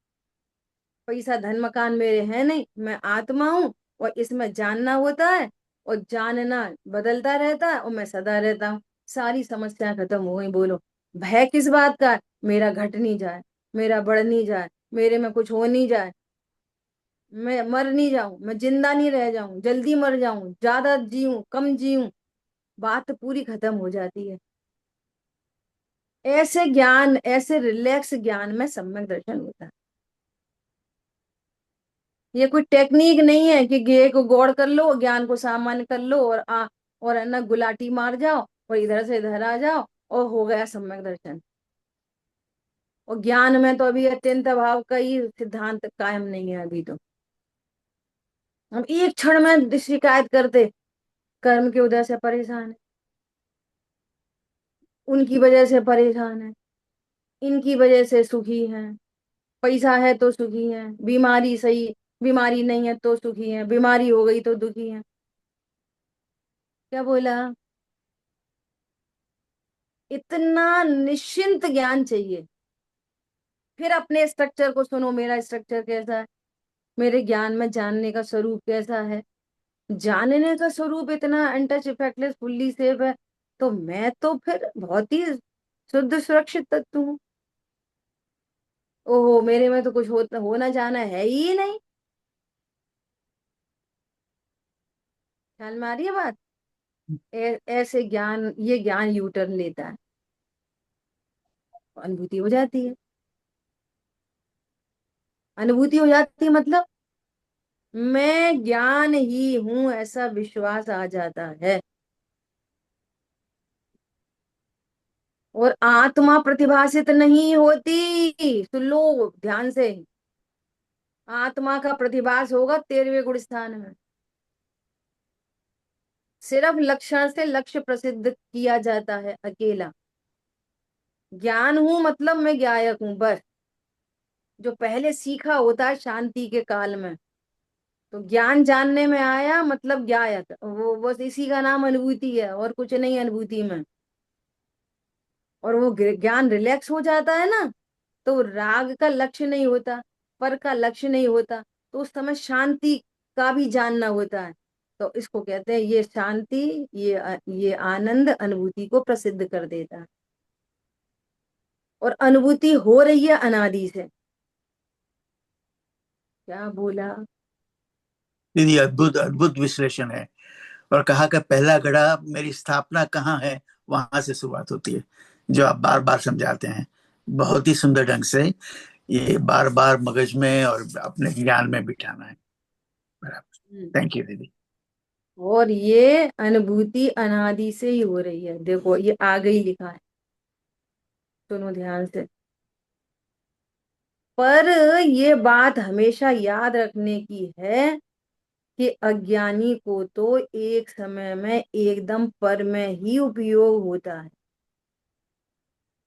पैसा धन मकान मेरे है नहीं, मैं आत्मा हूँ। और इसमें जानना होता है, और जानना बदलता रहता है, और मैं सदा रहता हूँ। सारी समस्या खत्म हो गई। बोलो भय किस बात का है? मेरा घट नहीं जाए, मेरा बढ़ नहीं जाए, मेरे में कुछ हो नहीं जाए, मैं मर नहीं जाऊं, मैं जिंदा नहीं रह जाऊं, जल्दी मर जाऊं, ज्यादा जीऊं कम जीऊं, बात पूरी खत्म हो जाती है। ऐसे ज्ञान, ऐसे रिलैक्स ज्ञान में सम्यक दर्शन होता है। ये कोई टेक्निक नहीं है कि गे को गौड़ कर लो, ज्ञान को सामान्य कर लो, और है ना गुलाटी मार जाओ, और इधर से इधर आ जाओ, और हो गया सम्यक दर्शन। और ज्ञान में तो अभी अत्यंत अभाव का ही सिद्धांत कायम नहीं है अभी तो। हम एक क्षण में शिकायत करते, कर्म के उदय से परेशान है, उनकी वजह से परेशान है, इनकी वजह से सुखी है, पैसा है तो सुखी है, बीमारी सही, बीमारी नहीं है तो सुखी है, बीमारी हो गई तो दुखी है। क्या बोला? इतना निश्चिंत ज्ञान चाहिए। फिर अपने स्ट्रक्चर को सुनो, मेरा स्ट्रक्चर कैसा है, मेरे ज्ञान में जानने का स्वरूप कैसा है। जानने का स्वरूप इतना अनटच इफेक्टलेस फुल्ली सेफ है, तो मैं तो फिर बहुत ही शुद्ध सुरक्षित तत्व हूँ। ओहो, मेरे में तो कुछ होना जाना है ही नहीं। ख्याल में आ रही है बात? ऐसे ज्ञान, ये ज्ञान यूटर्न लेता है, अनुभूति हो जाती है। अनुभूति हो जाती है मतलब मैं ज्ञान ही हूं, ऐसा विश्वास आ जाता है। और आत्मा प्रतिभासित नहीं होती, सुन लो ध्यान से। आत्मा का प्रतिभास होगा 13वें गुण स्थान में। सिर्फ लक्षण से लक्ष्य प्रसिद्ध किया जाता है अकेला। ज्ञान हूं मतलब मैं ज्ञायक हूं, बस। जो पहले सीखा होता है शांति के काल में, तो ज्ञान जानने में आया मतलब ज्ञायक, वो बस इसी का नाम अनुभूति है, और कुछ नहीं अनुभूति में। और वो ज्ञान रिलैक्स हो जाता है ना, तो राग का लक्ष्य नहीं होता, पर का लक्ष्य नहीं होता, तो उस समय शांति का भी जानना होता है। तो इसको कहते हैं ये शांति, ये आनंद अनुभूति को प्रसिद्ध कर देता है। और अनुभूति हो रही है अनादि से। क्या बोला? दीदी अद्भुत अद्भुत विश्लेषण है। और कहा कि पहला घड़ा मेरी स्थापना कहाँ है, वहां से शुरुआत होती है, जो आप बार बार समझाते हैं बहुत ही सुंदर ढंग से। ये बार बार मगज में और अपने ज्ञान में बिठाना है। बराबर, थैंक यू दीदी। और ये अनुभूति अनादि से ही हो रही है, देखो ये आगे ही लिखा है, सुनो ध्यान से। पर ये बात हमेशा याद रखने की है कि अज्ञानी को तो एक समय में एकदम पर में ही उपयोग होता है।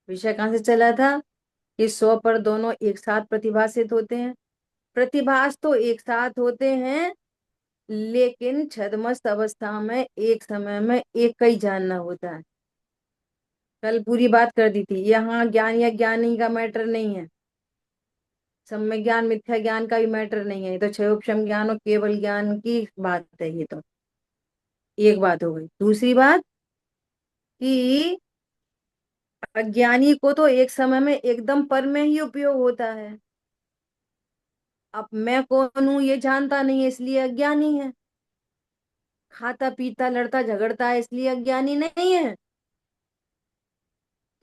विषय कहाँ से चला था कि 100 पर दोनों एक साथ प्रतिभासित होते हैं। प्रतिभास तो एक साथ होते हैं, लेकिन छद्मस्त अवस्था में एक समय में एक का ही जानना होता है। कल पूरी बात कर दी थी, यहाँ ज्ञान या ज्ञानी का मैटर नहीं है। सम्यक ज्ञान मिथ्या ज्ञान का भी मैटर नहीं है, ये तो क्षयोपशम ज्ञान और केवल ज्ञान की बात है। ये तो एक बात हो गई। दूसरी बात कि अज्ञानी को तो एक समय में एकदम पर में ही उपयोग होता है। अब मैं कौन हूं ये जानता नहीं है, इसलिए अज्ञानी है। खाता पीता लड़ता झगड़ता है, इसलिए अज्ञानी नहीं है।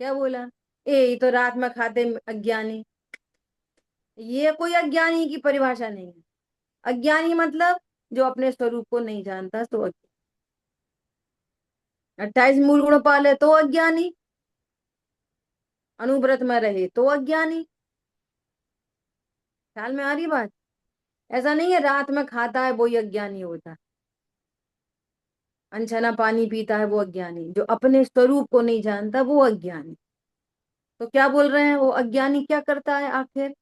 क्या बोला? ये तो रात में खाते अज्ञानी। ये कोई अज्ञानी की परिभाषा नहीं है। अज्ञानी मतलब जो अपने स्वरूप को नहीं जानता तो अज्ञानी। 28 मूल गुण पाले तो अज्ञानी, अनुव्रत में रहे तो अज्ञानी। ख्याल में आ रही बात? ऐसा नहीं है रात में खाता है वो ही अज्ञानी होता है, अनछना पानी पीता है वो अज्ञानी। जो अपने स्वरूप को नहीं जानता वो अज्ञानी। तो क्या बोल रहे हैं, वो अज्ञानी क्या करता है आखिर?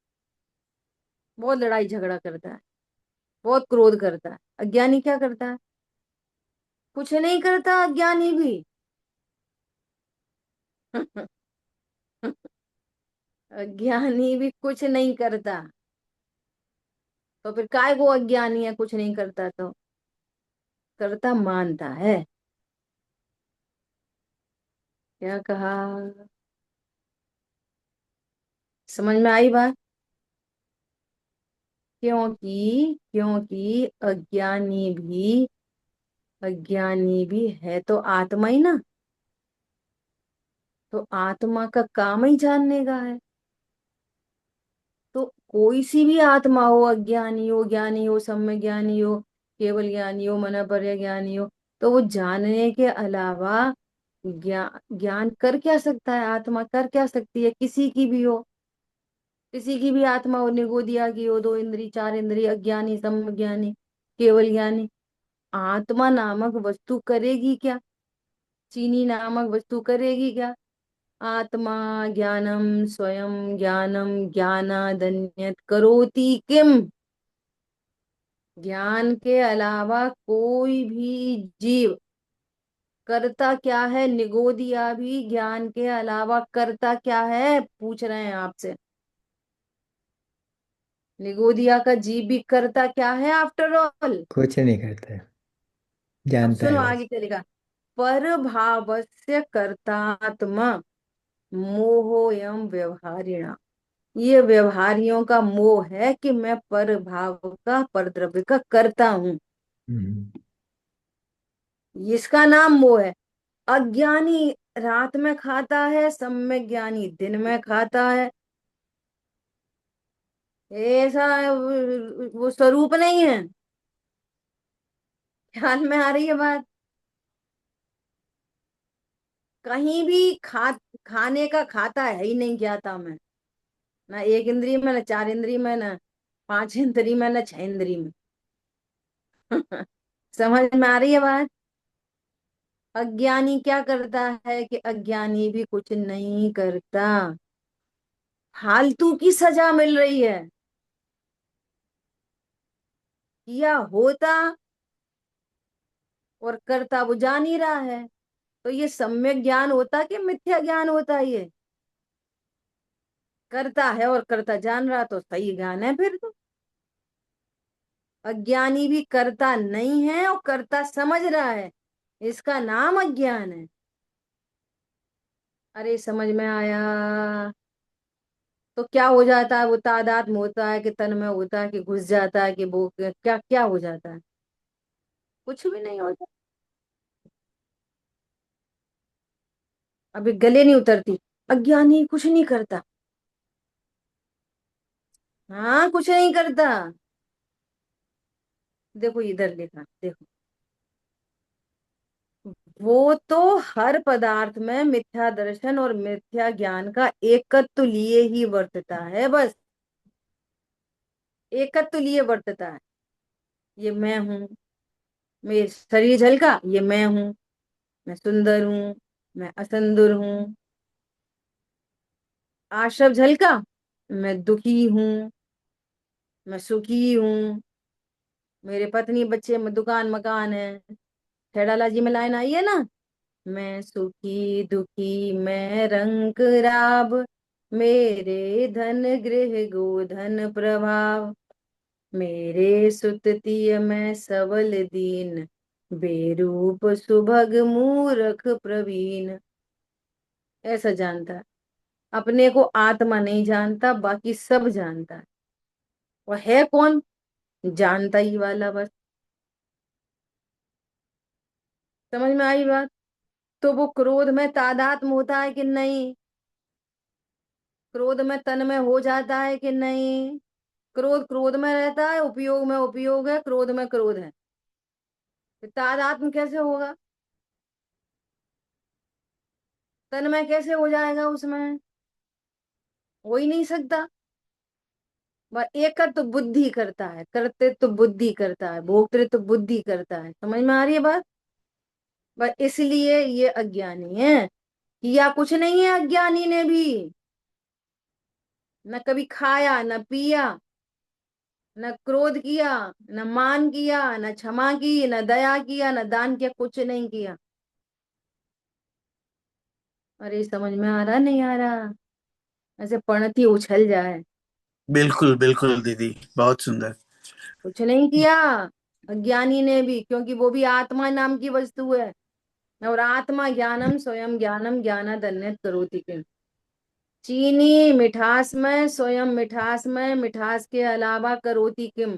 बहुत लड़ाई झगड़ा करता है, बहुत क्रोध करता है। अज्ञानी क्या करता है? कुछ नहीं करता अज्ञानी भी। अज्ञानी भी कुछ नहीं करता। तो फिर काय वो अज्ञानी है कुछ नहीं करता? तो करता मानता है। क्या कहा? समझ में आई बात? क्योंकि क्योंकि अज्ञानी भी है तो आत्मा ही ना। तो आत्मा का काम ही जानने का है। तो कोई सी भी आत्मा हो, अज्ञानी हो, ज्ञानी हो, सम्यक ज्ञानी हो, केवल ज्ञानी हो, मनोपर्य ज्ञानी हो, तो वो जानने के अलावा ज्ञान कर क्या सकता है? आत्मा कर क्या सकती है? किसी की भी हो, किसी की भी आत्मा हो, निगोदिया की हो, 2 इंद्री 4 इंद्री, अज्ञानी सम्यक ज्ञानी केवल ज्ञानी, आत्मा नामक वस्तु करेगी क्या? चीनी नामक वस्तु करेगी क्या? आत्मा ज्ञानम स्वयं ज्ञानम ज्ञानादन्यत करोति किम। ज्ञान के अलावा कोई भी जीव करता क्या है? निगोदिया भी ज्ञान के अलावा करता क्या है पूछ रहे हैं आपसे। निगोदिया का जीव भी करता क्या है आफ्टर ऑल? कुछ नहीं करता है, अब जानता सुनो है बस। आगे चलेगा। पर भावस्य कर्तात्मा मोहोयम व्यवहारिणा। ये व्यवहारियों का मोह है कि मैं पर भाव का, पर द्रव्य का करता हूं। हम्म। इसका नाम मोह है। अज्ञानी रात में खाता है, सम्यक ज्ञानी दिन में खाता है। ऐसा वो स्वरूप नहीं है। ख्याल में आ रही है बात? कहीं भी खाने का खाता है ही नहीं ज्ञाता में, ना एक इंद्री में, ना चार इंद्री में, ना पांच इंद्री में, ना छह इंद्री में। समझ में आ रही है बात? अज्ञानी क्या करता है कि अज्ञानी भी कुछ नहीं करता, फालतू की सजा मिल रही है। किया होता और करता वो जान ही रहा है। तो ये सम्यक ज्ञान होता कि मिथ्या ज्ञान होता ये? करता है और करता जान रहा तो सही ज्ञान है फिर तो। अज्ञानी भी करता नहीं है और करता समझ रहा है, इसका नाम अज्ञान है। अरे समझ में आया? तो क्या हो जाता है? वो तादात्म्य होता है कि तन में होता है कि घुस जाता है कि वो क्या क्या हो जाता है? कुछ भी नहीं होता। अभी गले नहीं उतरती, अज्ञानी कुछ नहीं करता। हाँ, कुछ नहीं करता। देखो इधर लिखा, देखो, वो तो हर पदार्थ में मिथ्या दर्शन और मिथ्या ज्ञान का एकत्व लिए ही वर्तता है, बस एकत्व लिए वर्तता है। ये मैं हूँ, मेरे शरीर झलका, ये मैं हूँ, मैं सुंदर हूँ, मैं असुंदर हूँ। आशव झलका, मैं दुखी हूँ, मैं सुखी हूँ, मेरे पत्नी बच्चे में दुकान मकान है। खेड़ाला जी में लाइन आई है ना, मैं सुखी दुखी मैं रंग राब, मेरे धन गृह गोधन प्रभाव, मेरे सुततिय मैं सबल दीन, बेरूप सुभग मूरख प्रवीण। ऐसा जानता है। अपने को आत्मा नहीं जानता, बाकी सब जानता है। और है कौन? जानता ही वाला बस। समझ में आई बात? तो वो क्रोध में तादात्म्य होता है कि नहीं? क्रोध में तन में हो जाता है कि नहीं? क्रोध क्रोध में रहता है, उपयोग में उपयोग है, क्रोध में क्रोध है। तो तादात्म्य कैसे होगा? तन में कैसे हो जाएगा उसमें? हो ही नहीं सकता। वह एकत्व बुद्धि करता है, कर्तृत्व बुद्धि करता है, भोक्तृत्व बुद्धि करता है। समझ में आ रही है बात? बस इसलिए ये अज्ञानी है। किया कुछ नहीं है अज्ञानी ने भी, न कभी खाया न पिया, न क्रोध किया, न मान किया, न क्षमा की, न दया किया, न दान किया, कुछ नहीं किया। अरे समझ में आ रहा नहीं आ रहा? ऐसे पणती उछल जाए। बिल्कुल बिल्कुल दीदी, बहुत सुंदर। कुछ नहीं किया अज्ञानी ने भी, क्योंकि वो भी आत्मा नाम की वस्तु है। और आत्मा ज्ञानम स्वयं ज्ञानम ज्ञानाद अन्यत् करोति किम। चीनी मिठास में, स्वयं मिठास में, मिठास के अलावा करोति किम।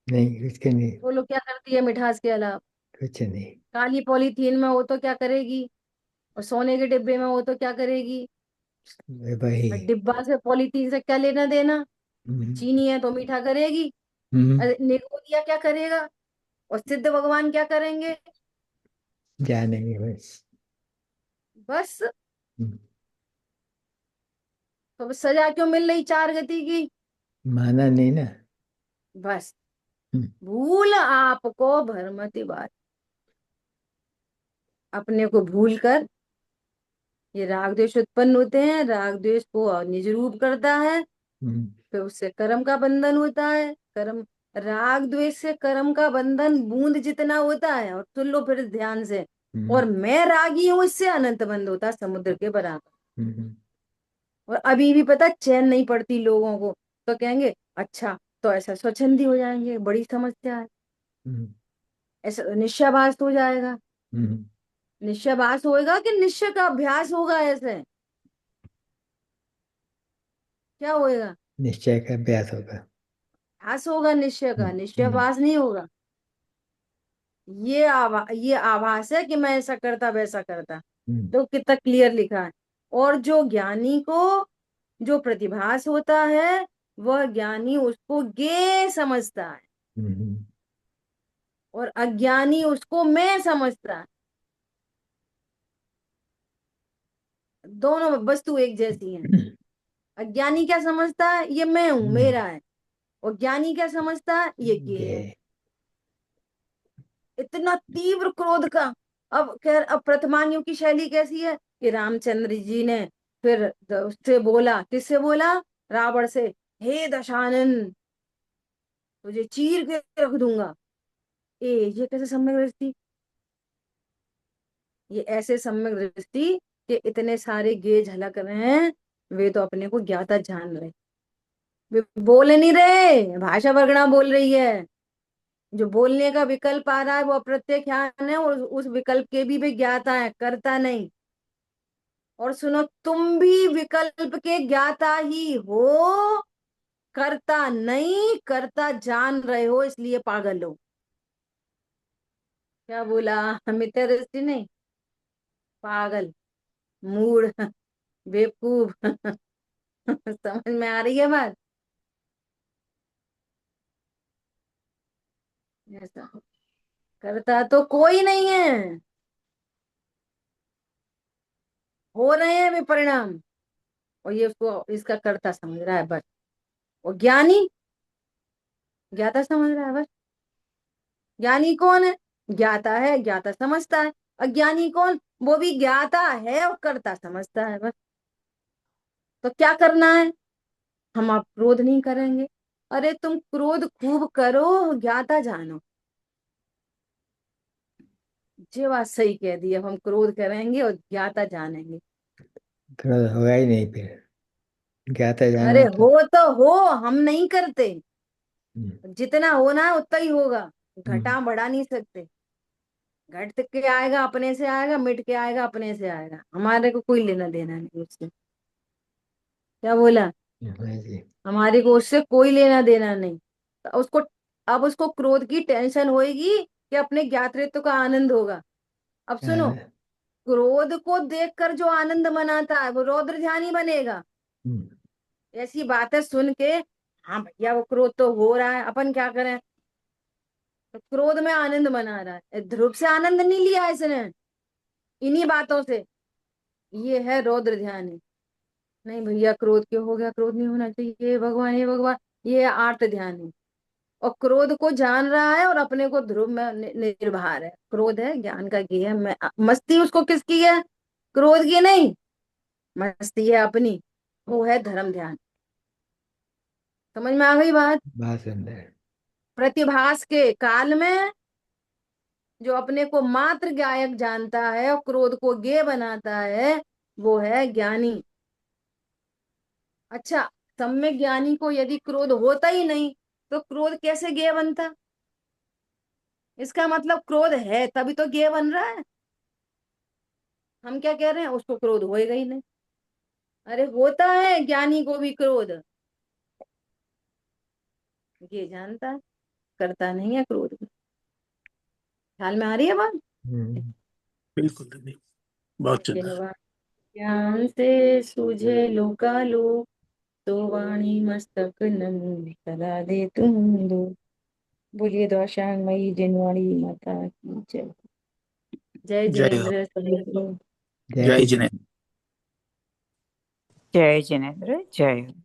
नहीं, कुछ के नहीं। बोलो क्या करती है मिठास के अलावा? कुछ नहीं। काली पॉलीथीन में हो तो क्या करेगी, और सोने के डिब्बे में हो तो क्या करेगी? वही। और डिब्बा से पॉलीथीन से क्या लेना देना? हम्म। चीनी है तो मीठा करेगी। हम्म। अरे निगोदिया क्या करेगा? और सिद्ध भगवान क्या करेंगे? जानेंगे बस। बस। हम्म। तो सजा क्यों मिल रही चार गति की? माना नहीं ना। बस। हम्म। भूल आपको भरमति बात, अपने को भूल कर ये राग द्वेष उत्पन्न होते हैं। राग द्वेष को निज रूप करता है, हम्म। फिर उससे कर्म का बंधन होता है। कर्म, राग द्वेष से कर्म का बंधन बूंद जितना होता है, और सुन लो फिर ध्यान से, और हम्म। मैं रागी हूं इससे अनंत बंध होता है, समुद्र के बराबर। हम्म। और अभी भी पता चैन नहीं पड़ती लोगों को, तो कहेंगे अच्छा तो ऐसा स्वच्छंदी हो जाएंगे, बड़ी समस्या है, हम्म। ऐसा निश्चयभास हो जाएगा। हम्म। निश्चयभास होएगा कि निश्चय का अभ्यास होगा? ऐसे क्या होएगा? निश्चय का अभ्यास होगा। भास होगा निश्चय का, हम्म। हम्म। निश्चयभास नहीं होगा। ये आभास है कि मैं ऐसा करता वैसा करता। हम्म। तो कितना क्लियर लिखा है। और जो ज्ञानी को जो प्रतिभास होता है, वह ज्ञानी उसको ज्ञेय समझता है, हम्म। और अज्ञानी उसको मैं समझता है। दोनों वस्तु एक जैसी हैं। अज्ञानी क्या समझता है, ये मैं हूं, मेरा है। और ज्ञानी क्या समझता है, ये है। ये इतना तीव्र क्रोध का। अब खैर, अब प्रतिमानियों की शैली कैसी है कि रामचंद्र जी ने फिर उससे बोला, किससे बोला, रावण से, हे दशानन, तुझे चीर के रख दूंगा। ये कैसे सम्यक दृष्टि, ये ऐसे सम्यक दृष्टि कि इतने सारे गे झलक रहे हैं, वे तो अपने को ज्ञाता जान रहे, वे बोल नहीं रहे, भाषा वर्गणा बोल रही है। जो बोलने का विकल्प आ रहा है वो अप्रत्यक्ष ज्ञान है, और उस विकल्प के भी ज्ञाता है, करता नहीं। और सुनो, तुम भी विकल्प के ज्ञाता ही हो, करता नहीं, करता जान रहे हो, इसलिए पागल हो। क्या बोला, मित्र दृष्टि नहीं, पागल, मूड, बेवकूफ। समझ में आ रही है बात? ऐसा करता तो कोई नहीं है, हो रहे हैं वे परिणाम, और ये उसको इसका कर्ता समझ रहा है बस। और ज्ञानी ज्ञाता समझ रहा है बस। ज्ञानी कौन है, ज्ञाता है, ज्ञाता समझता है। अज्ञानी कौन, वो भी ज्ञाता है और कर्ता समझता है बस। तो क्या करना है, हम आप क्रोध नहीं करेंगे। अरे तुम क्रोध खूब करो, ज्ञाता जानो। ये बात सही कह दी, अब हम क्रोध करेंगे और ज्ञाता जानेंगे। थोड़ा होगा ही नहीं फिर, ज्ञाता अरे जाना तो। हो तो हो, हम नहीं करते। हम्म, जितना होना है उतना ही होगा, हम्म, घटा बढ़ा नहीं सकते। घट के आएगा अपने से आएगा, मिट के आएगा अपने से आएगा, हमारे को कोई लेना देना नहीं उससे। क्या बोला, हाँ जी। हमारे को उससे कोई लेना देना नहीं। तो उसको, अब उसको क्रोध की टेंशन होएगी कि अपने ज्ञातृत्व का आनंद होगा। अब सुनो, हाँ, क्रोध को देखकर जो आनंद मनाता है वो रौद्र ध्यानी बनेगा। हम्म, ऐसी बातें सुन के, हाँ भैया वो क्रोध तो हो रहा है, अपन क्या करें, तो क्रोध में आनंद मना रहा है, ध्रुव से आनंद नहीं लिया इसने इन्हीं बातों से। ये है रौद्र ध्यानी। नहीं भैया क्रोध क्यों हो गया, क्रोध नहीं होना चाहिए, भगवान हे भगवान, ये आर्त ध्यान है। और क्रोध को जान रहा है और अपने को ध्रुव में निर्भर है। क्रोध है ज्ञान का गेय है, मस्ती उसको किसकी है, क्रोध की नहीं, मस्ती है अपनी, वो है धर्म ध्यान। समझ में आ गई बात? बात सुंदर। प्रतिभास के काल में जो अपने को मात्र गायक जानता है और क्रोध को गेय बनाता है, वो है ज्ञानी। अच्छा, सम्यक ज्ञानी को यदि क्रोध होता ही नहीं, तो क्रोध कैसे गेय बनता? इसका मतलब क्रोध है तभी तो गेय बन रहा है। हम क्या कह रहे हैं, उसको क्रोध होएगा ही नहीं। अरे होता है ज्ञानी को भी क्रोध, ये जानता है, करता नहीं है क्रोध। ख्याल में आ रही है बात? हम्म, बिल्कुल दीदी, बहुत सुंदर। जिनवा ज्ञान से सूझे लोकालोक, तो वाणी मस्तक नमून करा दे तुम दो। बोलिए द्वाशांगमयी जिनवाणी माता की जय। जय जय हो। जिनेन्द्र सभी को। जय जय जी। जिनेन्द्र। जय जिनेन्द्र, जय हो।